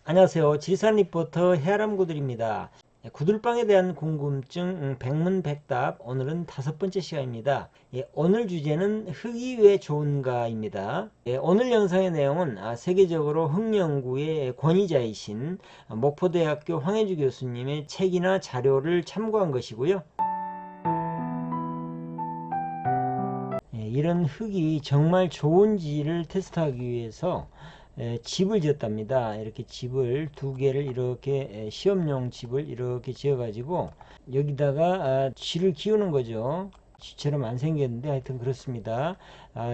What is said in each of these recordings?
안녕하세요. 지리산 리포터 해아람구들입니다. 구들방에 대한 궁금증 백문백답. 오늘은 5번째 시간입니다. 오늘 주제는 흙이 왜 좋은가입니다. 오늘 영상의 내용은 세계적으로 흙 연구의 권위자이신 목포대학교 황혜주 교수님의 책이나 자료를 참고한 것이고요. 이런 흙이 정말 좋은지를 테스트하기 위해서 집을 지었답니다. 이렇게 집을 2개를 이렇게 시험용 집을 이렇게 지어 가지고 여기다가 쥐를 키우는 거죠. 쥐처럼 안 생겼는데 하여튼 그렇습니다.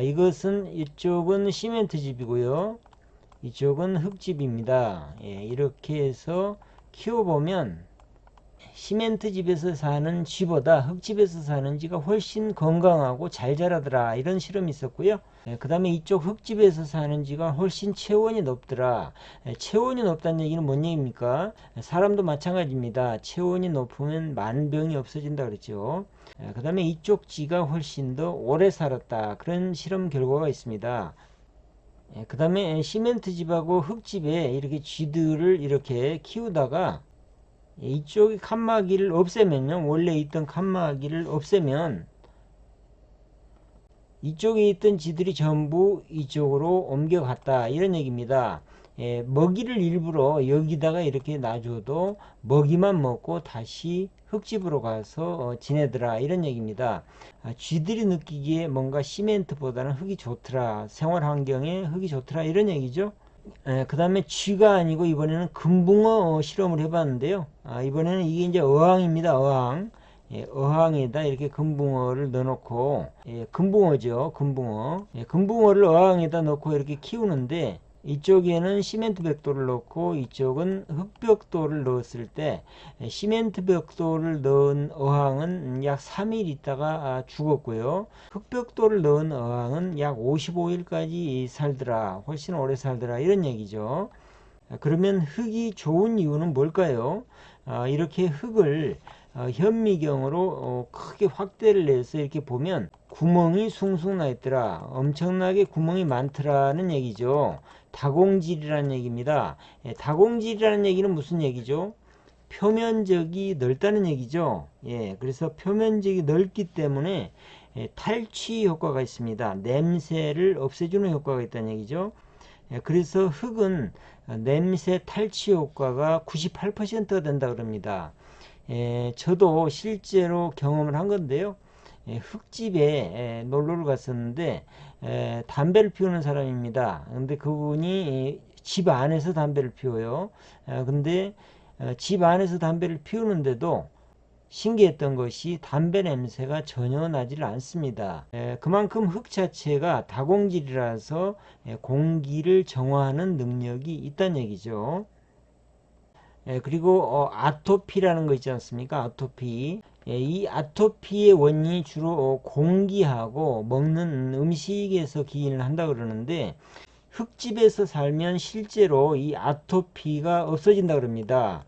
이것은 이쪽은 시멘트 집이고요, 이쪽은 흙집입니다. 이렇게 해서 키워보면 시멘트 집에서 사는 쥐보다 흙집에서 사는 쥐가 훨씬 건강하고 잘 자라더라, 이런 실험이 있었고요. 그 다음에 이쪽 흙집에서 사는 쥐가 훨씬 체온이 높더라. 체온이 높다는 얘기는 뭔 얘기입니까? 사람도 마찬가지입니다. 체온이 높으면 만병이 없어진다 그랬죠. 그 다음에 이쪽 쥐가 훨씬 더 오래 살았다, 그런 실험 결과가 있습니다. 그 다음에 시멘트 집하고 흙집에 이렇게 쥐들을 이렇게 키우다가 이쪽이 칸막이를 없애면요, 원래 있던 칸막이를 없애면 이쪽에 있던 쥐들이 전부 이쪽으로 옮겨갔다, 이런 얘기입니다. 먹이를 일부러 여기다가 이렇게 놔줘도 먹이만 먹고 다시 흙집으로 가서 지내더라, 이런 얘기입니다. 쥐들이 느끼기에 뭔가 시멘트보다는 흙이 좋더라, 생활 환경에 흙이 좋더라, 이런 얘기죠. 그 다음에 쥐가 아니고 이번에는 금붕어 실험을 해봤는데요. 이번에는 이게 이제 어항입니다. 어항. 어항에다 이렇게 금붕어를 넣어놓고, 금붕어죠. 금붕어. 금붕어를 어항에다 넣고 이렇게 키우는데, 이쪽에는 시멘트 벽돌을 넣고 이쪽은 흙벽돌을 넣었을 때, 시멘트 벽돌을 넣은 어항은 약 3일 있다가 죽었고요, 흙벽돌을 넣은 어항은 약 55일까지 살더라, 훨씬 오래 살더라, 이런 얘기죠. 그러면 흙이 좋은 이유는 뭘까요? 이렇게 흙을 현미경으로 크게 확대를 해서 이렇게 보면 구멍이 숭숭 나 있더라, 엄청나게 구멍이 많더라는 얘기죠. 다공질이라는 얘기입니다. 다공질이라는 얘기는 무슨 얘기죠? 표면적이 넓다는 얘기죠. 그래서 표면적이 넓기 때문에 탈취 효과가 있습니다. 냄새를 없애주는 효과가 있다는 얘기죠. 그래서 흙은 냄새 탈취 효과가 98%가 된다 그럽니다. 저도 실제로 경험을 한 건데요. 흙집에 놀러를 갔었는데 담배를 피우는 사람입니다. 근데 그분이 집 안에서 담배를 피워요. 근데 집 안에서 담배를 피우는데도 신기했던 것이 담배 냄새가 전혀 나질 않습니다. 그만큼 흙 자체가 다공질이라서 공기를 정화하는 능력이 있다는 얘기죠. 그리고 아토피라는 거 있지 않습니까? 아토피. 이 아토피의 원인이 주로 공기하고 먹는 음식에서 기인을 한다 그러는데, 흙집에서 살면 실제로 이 아토피가 없어진다 그럽니다.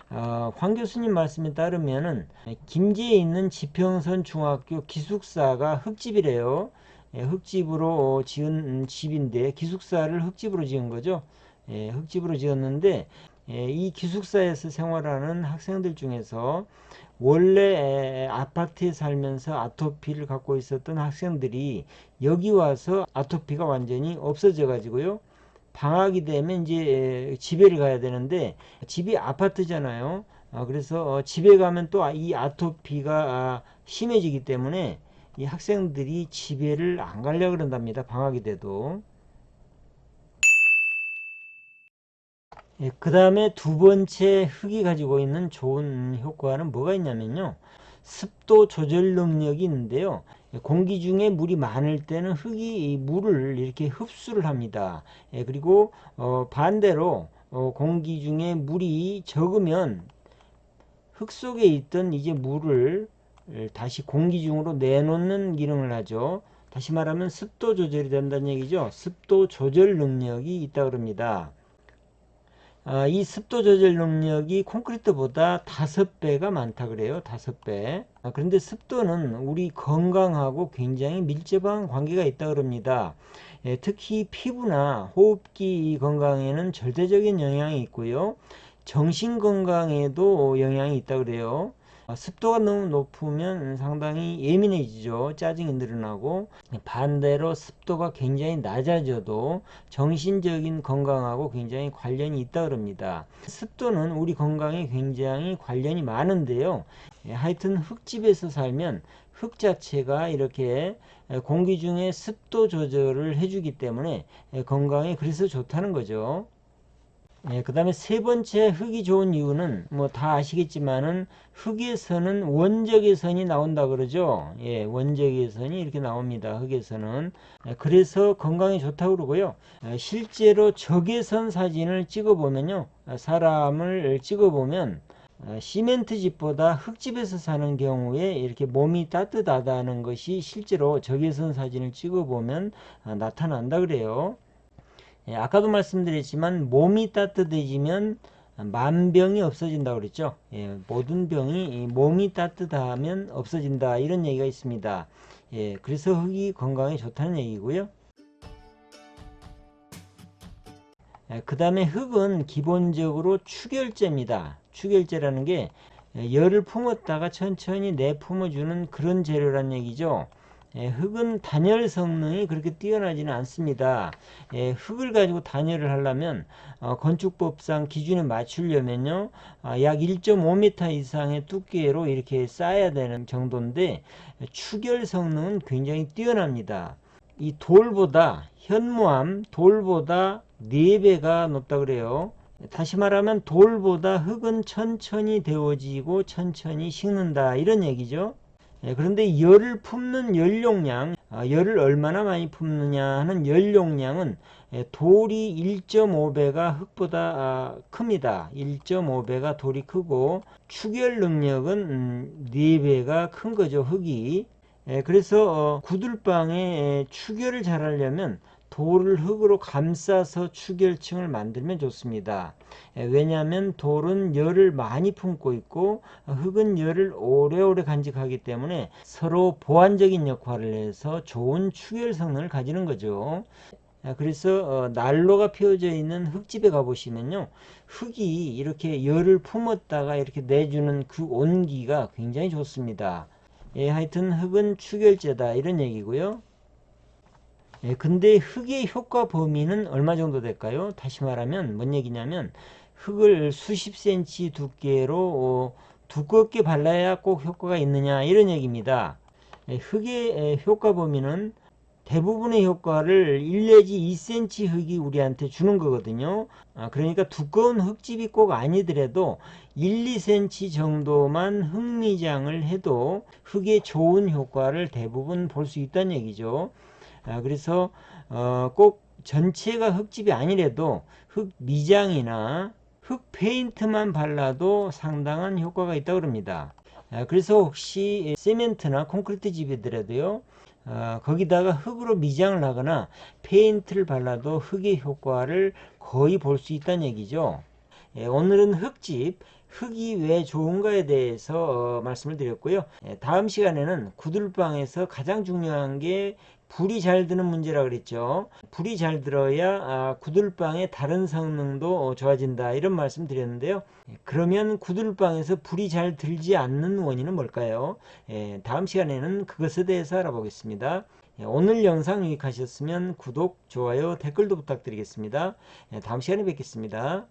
황 교수님 말씀에 따르면은 김제에 있는 지평선 중학교 기숙사가 흙집이래요. 흙집으로 지은 집인데, 기숙사를 흙집으로 지은 거죠. 흙집으로 지었는데, 이 기숙사에서 생활하는 학생들 중에서 원래 아파트에 살면서 아토피를 갖고 있었던 학생들이 여기 와서 아토피가 완전히 없어져 가지고요, 방학이 되면 이제 집에를 가야 되는데, 집이 아파트잖아요. 그래서 집에 가면 또 이 아토피가 심해지기 때문에 이 학생들이 집에를 안 가려고 그런답니다, 방학이 돼도. 그 다음에 2번째 흙이 가지고 있는 좋은 효과는 뭐가 있냐면요, 습도 조절 능력이 있는데요. 공기 중에 물이 많을 때는 흙이 이 물을 이렇게 흡수를 합니다. 그리고 반대로 공기 중에 물이 적으면 흙 속에 있던 이제 물을 다시 공기 중으로 내놓는 기능을 하죠. 다시 말하면 습도 조절이 된다는 얘기죠. 습도 조절 능력이 있다 그럽니다. 이 습도 조절 능력이 콘크리트보다 5배가 많다 그래요. 5배. 그런데 습도는 우리 건강하고 굉장히 밀접한 관계가 있다 그럽니다. 특히 피부나 호흡기 건강에는 절대적인 영향이 있고요. 정신 건강에도 영향이 있다 그래요. 습도가 너무 높으면 상당히 예민해지죠. 짜증이 늘어나고, 반대로 습도가 굉장히 낮아져도 정신적인 건강하고 굉장히 관련이 있다 그럽니다. 습도는 우리 건강에 굉장히 관련이 많은데요. 하여튼 흙집에서 살면 흙 자체가 이렇게 공기 중에 습도 조절을 해주기 때문에 건강에 그래서 좋다는 거죠. 그 다음에 세 번째 흙이 좋은 이유는 뭐 다 아시겠지만은 흙에서는 원적외선이 나온다 그러죠. 원적외선이 이렇게 나옵니다. 흙에서는. 그래서 건강에 좋다고 그러고요. 실제로 적외선 사진을 찍어 보면요. 사람을 찍어 보면 시멘트 집보다 흙집에서 사는 경우에 이렇게 몸이 따뜻하다는 것이 실제로 적외선 사진을 찍어 보면 나타난다 그래요. 아까도 말씀드렸지만 몸이 따뜻해지면 만병이 없어진다고 그랬죠. 모든 병이 몸이 따뜻하면 없어진다 이런 얘기가 있습니다. 그래서 흙이 건강에 좋다는 얘기고요. 그 다음에 흙은 기본적으로 축열재입니다. 축열재라는 게 열을 품었다가 천천히 내뿜어주는 그런 재료란 얘기죠. 흙은 단열 성능이 그렇게 뛰어나지는 않습니다. 흙을 가지고 단열을 하려면 건축법상 기준에 맞추려면요, 약 1.5m 이상의 두께로 이렇게 쌓아야 되는 정도인데 축열 성능은 굉장히 뛰어납니다. 이 돌보다 현무암 돌보다 4배가 높다 그래요. 다시 말하면 돌보다 흙은 천천히 데워지고 천천히 식는다 이런 얘기죠. 그런데 열을 품는 연용량, 열을 얼마나 많이 품느냐 하는 연용량은 돌이 1.5배가 흙보다 큽니다. 1.5배가 돌이 크고 축열 능력은 4배가 큰 거죠, 흙이. 그래서 구들방에 축열을 잘 하려면 돌을 흙으로 감싸서 축열층을 만들면 좋습니다. 왜냐하면 돌은 열을 많이 품고 있고 흙은 열을 오래오래 간직하기 때문에 서로 보완적인 역할을 해서 좋은 축열 성능을 가지는 거죠. 그래서 난로가 피워져 있는 흙집에 가보시면요, 흙이 이렇게 열을 품었다가 이렇게 내주는 그 온기가 굉장히 좋습니다. 하여튼 흙은 축열재다 이런 얘기고요. 근데 흙의 효과 범위는 얼마 정도 될까요? 다시 말하면 뭔 얘기냐면 흙을 수십 cm 두께로 두껍게 발라야 꼭 효과가 있느냐 이런 얘기입니다. 흙의 효과 범위는 대부분의 효과를 1 내지 2cm 흙이 우리한테 주는 거거든요. 그러니까 두꺼운 흙집이 꼭 아니더라도 1, 2cm 정도만 흙미장을 해도 흙의 좋은 효과를 대부분 볼 수 있다는 얘기죠. 그래서 꼭 전체가 흙집이 아니래도 흙 미장이나 흙 페인트만 발라도 상당한 효과가 있다고 합니다. 그래서 혹시 세멘트나 콘크리트 집이더라도요, 거기다가 흙으로 미장을 하거나 페인트를 발라도 흙의 효과를 거의 볼 수 있다는 얘기죠. 오늘은 흙집, 흙이 왜 좋은가에 대해서 말씀을 드렸고요. 다음 시간에는 구들방에서 가장 중요한 게 불이 잘 드는 문제라 그랬죠. 불이 잘 들어야 구들방의 다른 성능도 좋아진다 이런 말씀 드렸는데요. 그러면 구들방에서 불이 잘 들지 않는 원인은 뭘까요? 다음 시간에는 그것에 대해서 알아보겠습니다. 오늘 영상 유익하셨으면 구독, 좋아요, 댓글도 부탁드리겠습니다. 다음 시간에 뵙겠습니다.